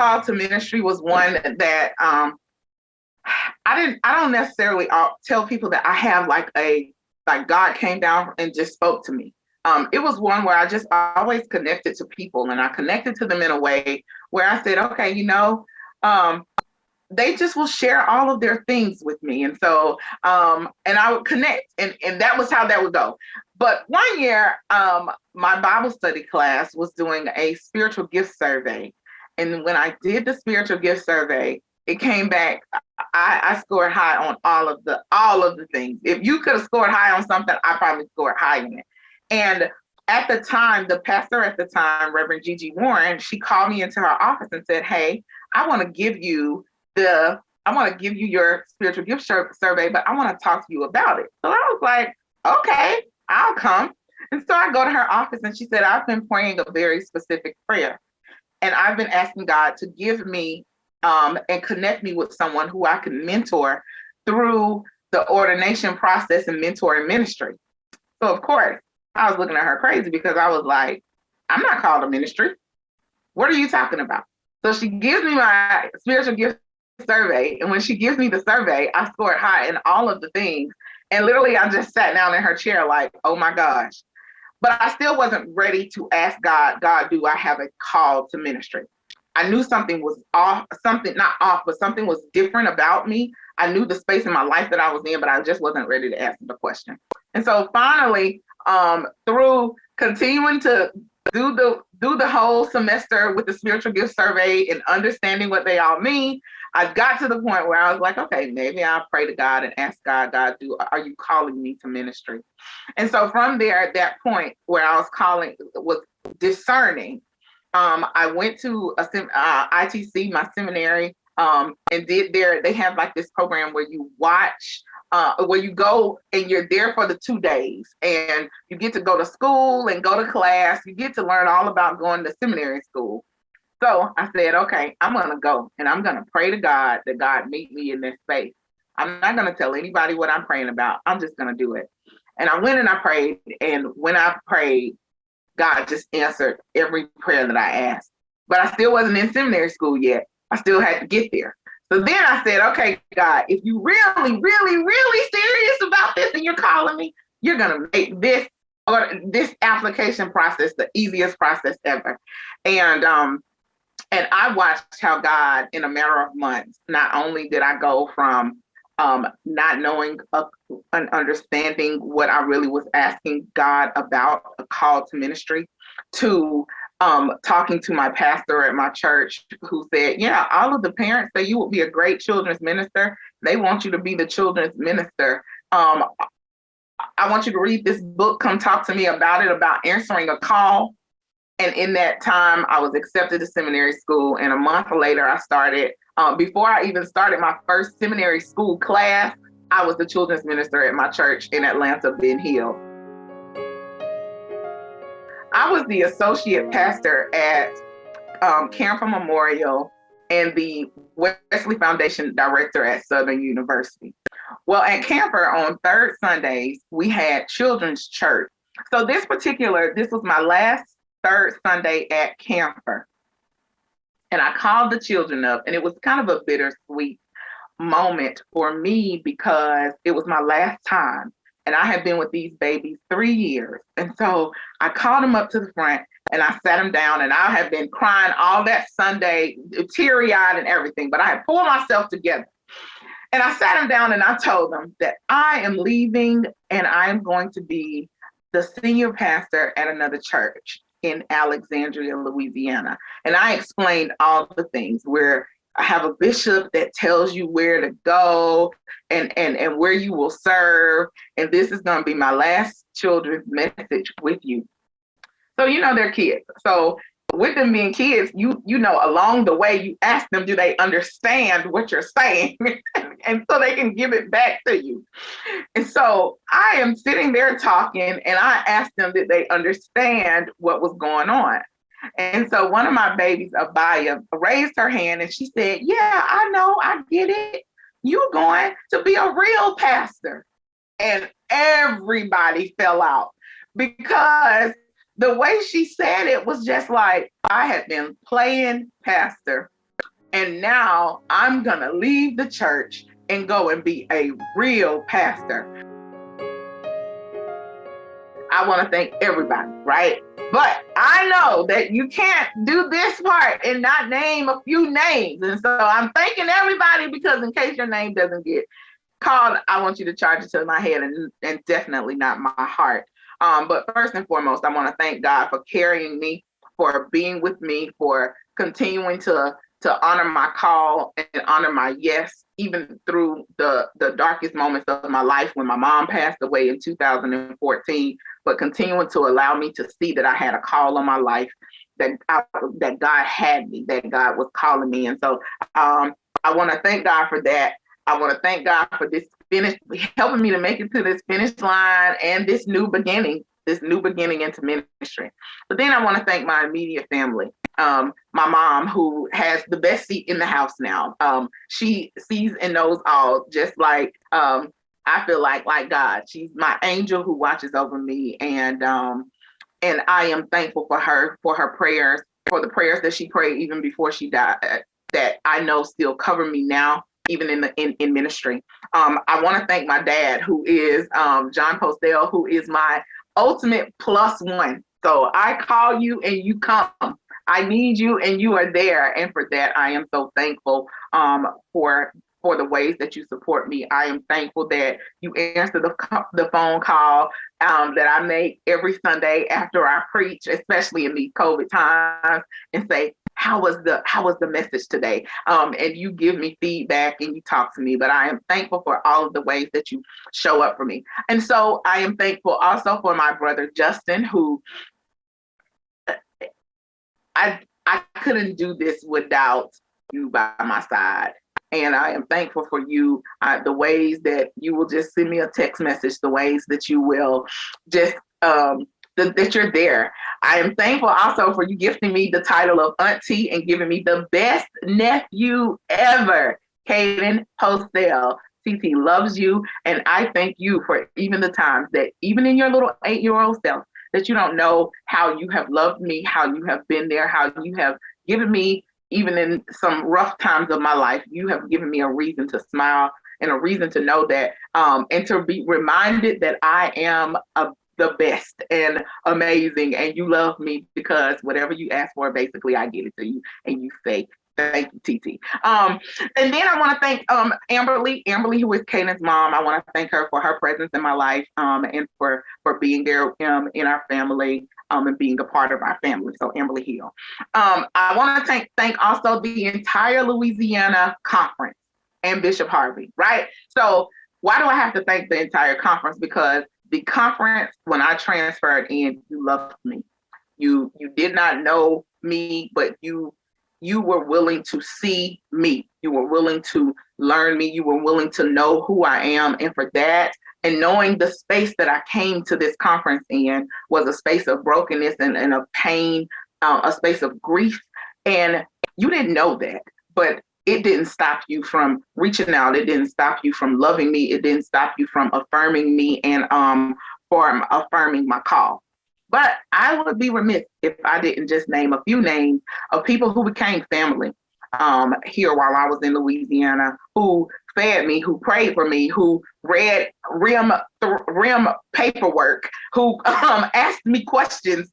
call to ministry was one that I don't necessarily tell people that I have like God came down and just spoke to me. It was one where I just always connected to people, and I connected to them in a way where I said, okay, um, they just will share all of their things with me. And so, and I would connect, and that was how that would go. But one year, my Bible study class was doing a spiritual gift survey. And when I did the spiritual gift survey, it came back. I scored high on all of the things. If you could have scored high on something, I probably scored high in it. And at the time, the pastor at the time, Reverend Gigi Warren, she called me into her office and said, "Hey, I want to give you your spiritual gift survey, but I want to talk to you about it." So I was like, okay, I'll come. And so I go to her office and she said, "I've been praying a very specific prayer. And I've been asking God to give me and connect me with someone who I can mentor through the ordination process and mentoring ministry." So of course, I was looking at her crazy because I was like, I'm not called to ministry. What are you talking about? So she gives me my spiritual gift survey. And when she gives me the survey, I scored high in all of the things. And literally, I just sat down in her chair like, oh my gosh. But I still wasn't ready to ask God, do I have a call to ministry? I knew something was off, something not off, but something was different about me. I knew the space in my life that I was in, but I just wasn't ready to ask the question. And so finally, through continuing to do the whole semester with the spiritual gift survey and understanding what they all mean, I got to the point where I was like, okay, maybe I'll pray to God and ask God, are you calling me to ministry? And so from there, at that point where I was discerning, I went to ITC, my seminary, and they have like this program where you watch, where you go and you're there for the 2 days and you get to go to school and go to class. You get to learn all about going to seminary school. So I said, okay, I'm going to go and I'm going to pray to God that God meet me in this space. I'm not going to tell anybody what I'm praying about. I'm just going to do it. And I went and I prayed. And when I prayed, God just answered every prayer that I asked. But I still wasn't in seminary school yet. I still had to get there. So then I said, okay, God, if you really, really, really serious about this and you're calling me, you're going to make this application process the easiest process ever. And I watched how God, in a matter of months, not only did I go from not knowing and understanding what I really was asking God about, a call to ministry, to talking to my pastor at my church who said, yeah, all of the parents say you would be a great children's minister. They want you to be the children's minister. I want you to read this book. Come talk to me about it, about answering a call. And in that time, I was accepted to seminary school. And a month later, I started, before I even started my first seminary school class, I was the children's minister at my church in Atlanta, Ben Hill. I was the associate pastor at Camper Memorial and the Wesley Foundation director at Southern University. Well, at Camper on third Sundays, we had children's church. So this was my last third Sunday at Camper. And I called the children up, and it was kind of a bittersweet moment for me because it was my last time. And I had been with these babies 3 years. And so I called them up to the front and I sat them down, and I had been crying all that Sunday, teary-eyed and everything, but I had pulled myself together. And I sat them down and I told them that I am leaving and I am going to be the senior pastor at another church in Alexandria, Louisiana. And I explained all the things where I have a bishop that tells you where to go and where you will serve. And this is going to be my last children's message with you. So, they're kids. So with them being kids, you know, along the way, you ask them, do they understand what you're saying? And so they can give it back to you. And so I am sitting there talking, and I asked them, did they understand what was going on? And so one of my babies, Abaya, raised her hand and she said, yeah, I know, I get it. You're going to be a real pastor. And everybody fell out because the way she said it was just like, I had been playing pastor And now I'm going to leave the church and go and be a real pastor. I want to thank everybody, right? But I know that you can't do this part and not name a few names. And so I'm thanking everybody, because in case your name doesn't get called, I want you to charge it to my head and definitely not my heart. But first and foremost, I want to thank God for carrying me, for being with me, for continuing to honor my call and honor my yes, even through the darkest moments of my life when my mom passed away in 2014, but continuing to allow me to see that I had a call on my life, that God had me, that God was calling me. And so I want to thank God for that. I want to thank God for this helping me to make it to this finish line and this new beginning into ministry. But then I want to thank my immediate family. My mom, who has the best seat in the house now. She sees and knows all, just like I feel like God. She's my angel who watches over me, and I am thankful for her prayers, for the prayers that she prayed even before she died, that I know still cover me now, even in ministry. I want to thank my dad, who is John Postell, who is my ultimate plus one. So I call you and you come. I need you and you are there. And for that, I am so thankful for the ways that you support me. I am thankful that you answer the phone call that I make every Sunday after I preach, especially in these COVID times, and say, how was the message today? And you give me feedback and you talk to me. But I am thankful for all of the ways that you show up for me. And so I am thankful also for my brother Justin, who I couldn't do this without you by my side. And I am thankful for you, the ways that you will just send me a text message, the ways that you will just, that you're there. I am thankful also for you gifting me the title of auntie and giving me the best nephew ever, Tiffanie Postell. TT loves you, and I thank you for even the times that, even in your little 8-year-old self, that you don't know how you have loved me, how you have been there, how you have given me, even in some rough times of my life, you have given me a reason to smile and a reason to know that, and to be reminded that I am the best and amazing, and you love me, because whatever you ask for, basically, I give it to you, and you say, thank you, TT. And then I want to thank Amberly, who is Kanan's mom. I want to thank her for her presence in my life, and for being there in our family, and being a part of our family. So Amberly Hill. I want to thank also the entire Louisiana conference and Bishop Harvey, right? So why do I have to thank the entire conference? Because the conference, when I transferred in, you loved me. You did not know me, but you were willing to see me. You were willing to learn me. You were willing to know who I am. And for that, and knowing the space that I came to this conference in was a space of brokenness and of pain, a space of grief. And you didn't know that, but it didn't stop you from reaching out. It didn't stop you from loving me. It didn't stop you from affirming me and from affirming my call. But I would be remiss if I didn't just name a few names of people who became family here while I was in Louisiana, who fed me, who prayed for me, who read RIM paperwork, who asked me questions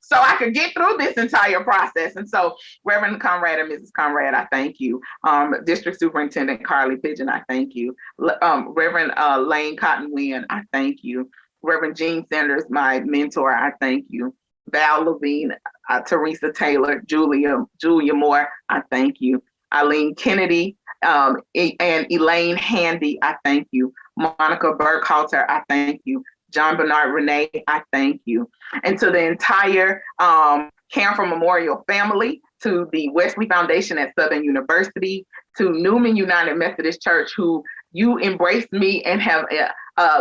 so I could get through this entire process. And so Reverend Conrad and Mrs. Conrad, I thank you. District Superintendent Carly Pigeon, I thank you. Reverend Lane Cottonwin, I thank you. Reverend Gene Sanders, my mentor, I thank you. Val Levine, Teresa Taylor, Julia Moore, I thank you. Eileen Kennedy, and Elaine Handy, I thank you. Monica Burkhalter, I thank you. John Bernard Renee, I thank you. And to the entire Camphor Memorial family, to the Wesley Foundation at Southern University, to Newman United Methodist Church, who you embraced me and have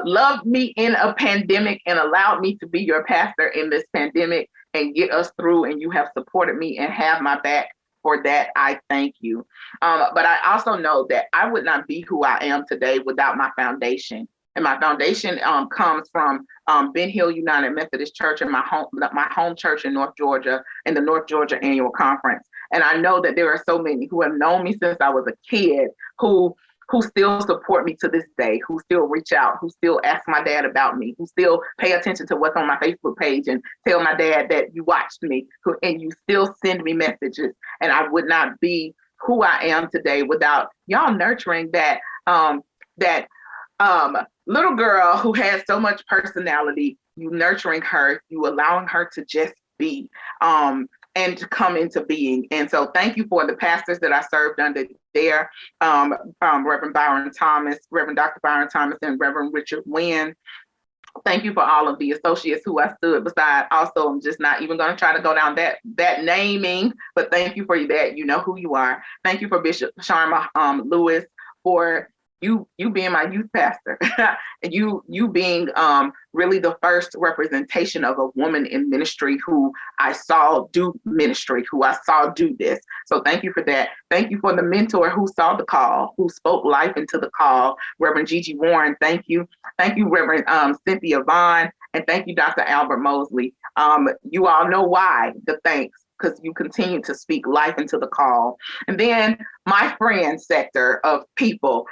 loved me in a pandemic and allowed me to be your pastor in this pandemic and get us through, and you have supported me and have my back. For that, I thank you. But I also know that I would not be who I am today without my foundation. And my foundation comes from Ben Hill United Methodist Church and my home church in North Georgia, and the North Georgia Annual Conference. And I know that there are so many who have known me since I was a kid who still support me to this day, who still reach out, who still ask my dad about me, who still pay attention to what's on my Facebook page and tell my dad that you watched me, and you still send me messages. And I would not be who I am today without y'all nurturing that little girl who has so much personality. You nurturing her, you allowing her to just be. And to come into being. And so thank you for the pastors that I served under there, Reverend Byron Thomas, Reverend Dr. Byron Thomas, and Reverend Richard Wynn. Thank you for all of the associates who I stood beside. Also, I'm just not even going to try to go down that naming, but thank you for that. You know who you are. Thank you for Bishop Sharma Lewis, for you being my youth pastor, and you being really the first representation of a woman in ministry who I saw do ministry, who I saw do this. So thank you for that. Thank you for the mentor who saw the call, who spoke life into the call, Reverend Gigi Warren. Thank you. Thank you, Reverend Cynthia Vaughn, and thank you, Dr. Albert Mosley. You all know why the thanks, because you continue to speak life into the call. And then my friend sector of people.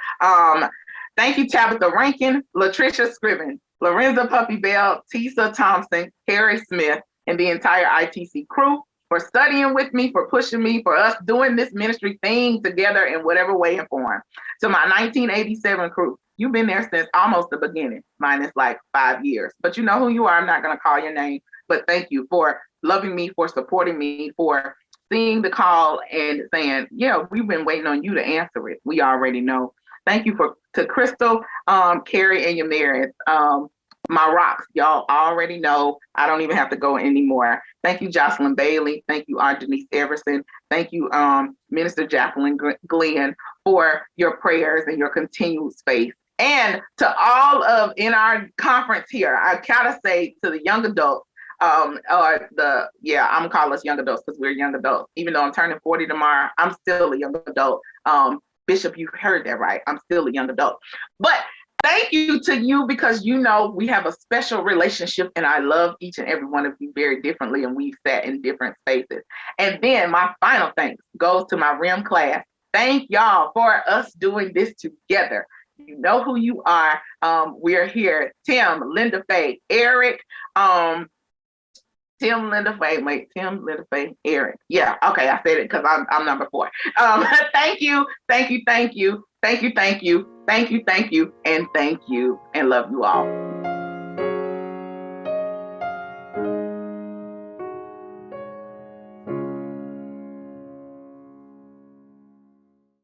Thank you, Tabitha Rankin, Latricia Scriven, Lorenza Puppy Bell, Tisa Thompson, Harry Smith, and the entire ITC crew for studying with me, for pushing me, for us doing this ministry thing together in whatever way and form. To my 1987 crew, you've been there since almost the beginning, minus like 5 years. But you know who you are. I'm not going to call your name, but thank you for loving me, for supporting me, for seeing the call and saying, yeah, we've been waiting on you to answer it. We already know. Thank you to Crystal, Carrie, and Yamaris. My rocks, y'all already know. I don't even have to go anymore. Thank you, Jocelyn Bailey. Thank you, Aunt Denise Everson. Thank you, Minister Jacqueline Glenn, for your prayers and your continued faith. And to all of in our conference here, I gotta say to the young adults, I'm gonna call us young adults because we're young adults. Even though I'm turning 40 tomorrow, I'm still a young adult. Bishop, you heard that right. I'm still a young adult. But thank you to you, because you know we have a special relationship and I love each and every one of you very differently, and we've sat in different spaces. And then my final thanks goes to my RIM class. Thank y'all for us doing this together. You know who you are. We're here. Tim, Linda Faye, Eric, Tim, Linda Faye, Eric. Yeah, okay, I said it because I'm number 4. Thank you, and thank you, and love you all.